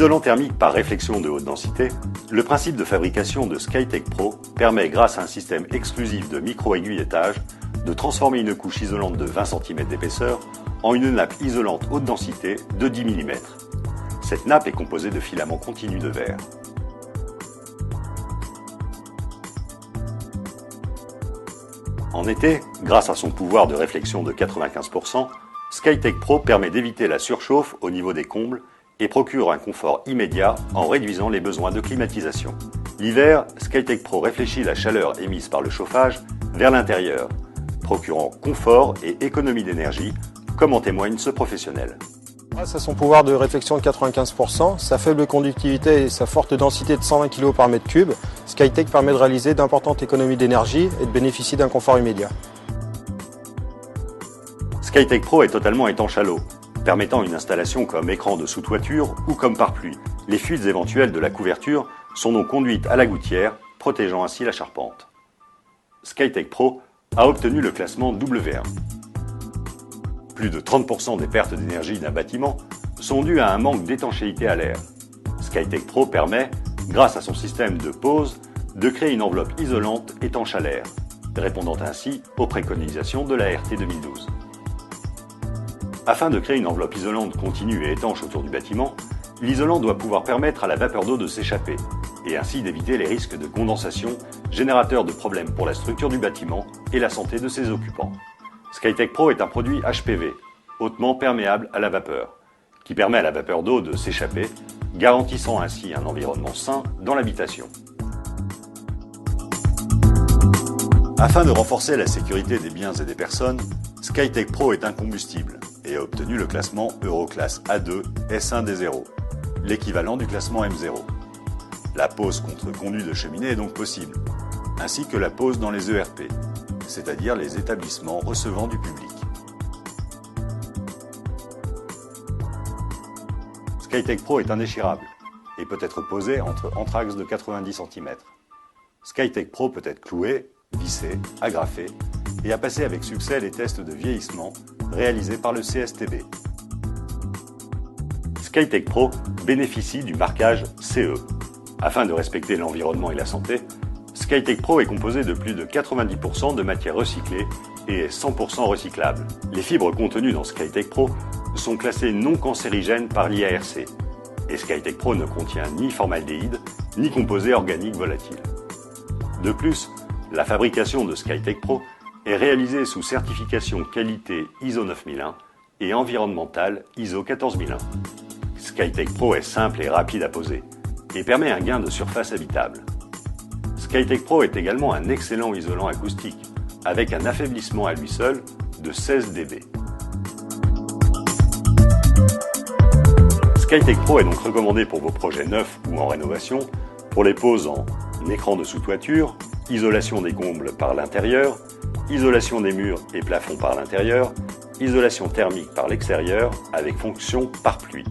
Isolant thermique par réflexion de haute densité, le principe de fabrication de SkyTech Pro permet, grâce à un système exclusif de micro-aiguillettage, de transformer une couche isolante de 20 cm d'épaisseur en une nappe isolante haute densité de 10 mm. Cette nappe est composée de filaments continus de verre. En été, grâce à son pouvoir de réflexion de 95%, SkyTech Pro permet d'éviter la surchauffe au niveau des combles et procure un confort immédiat en réduisant les besoins de climatisation. L'hiver, SkyTech Pro réfléchit la chaleur émise par le chauffage vers l'intérieur, procurant confort et économie d'énergie, comme en témoigne ce professionnel. Grâce à son pouvoir de réflexion de 95%, sa faible conductivité et sa forte densité de 120 kg par mètre cube, SkyTech permet de réaliser d'importantes économies d'énergie et de bénéficier d'un confort immédiat. SkyTech Pro est totalement étanche à l'eau, permettant une installation comme écran de sous-toiture ou comme pare-pluie. Les fuites éventuelles de la couverture sont donc conduites à la gouttière, protégeant ainsi la charpente. SkyTech Pro a obtenu le classement W1. Plus de 30% des pertes d'énergie d'un bâtiment sont dues à un manque d'étanchéité à l'air. SkyTech Pro permet, grâce à son système de pose, de créer une enveloppe isolante étanche à l'air, répondant ainsi aux préconisations de la RT 2012. Afin de créer une enveloppe isolante continue et étanche autour du bâtiment, l'isolant doit pouvoir permettre à la vapeur d'eau de s'échapper, et ainsi d'éviter les risques de condensation, générateurs de problèmes pour la structure du bâtiment et la santé de ses occupants. SkyTech Pro est un produit HPV, hautement perméable à la vapeur, qui permet à la vapeur d'eau de s'échapper, garantissant ainsi un environnement sain dans l'habitation. Afin de renforcer la sécurité des biens et des personnes, SkyTech Pro est incombustible et a obtenu le classement Euroclass A2 S1D0, l'équivalent du classement M0. La pose contre conduit de cheminée est donc possible, ainsi que la pose dans les ERP, c'est-à-dire les établissements recevant du public. SkyTech Pro est indéchirable et peut être posé entre entraxes de 90 cm. SkyTech Pro peut être cloué, vissé, agrafé et a passé avec succès les tests de vieillissement réalisés par le CSTB. SkyTech Pro bénéficie du marquage CE. Afin de respecter l'environnement et la santé, SkyTech Pro est composé de plus de 90% de matières recyclées et est 100% recyclable. Les fibres contenues dans SkyTech Pro sont classées non cancérigènes par l'IARC et SkyTech Pro ne contient ni formaldéhyde ni composés organiques volatiles. De plus, la fabrication de SkyTech Pro est réalisée sous certification qualité ISO 9001 et environnementale ISO 14001. SkyTech Pro est simple et rapide à poser et permet un gain de surface habitable. SkyTech Pro est également un excellent isolant acoustique avec un affaiblissement à lui seul de 16 dB. SkyTech Pro est donc recommandé pour vos projets neufs ou en rénovation, pour les poses en écran de sous-toiture, isolation des combles par l'intérieur, isolation des murs et plafonds par l'intérieur, isolation thermique par l'extérieur avec fonction pare-pluie.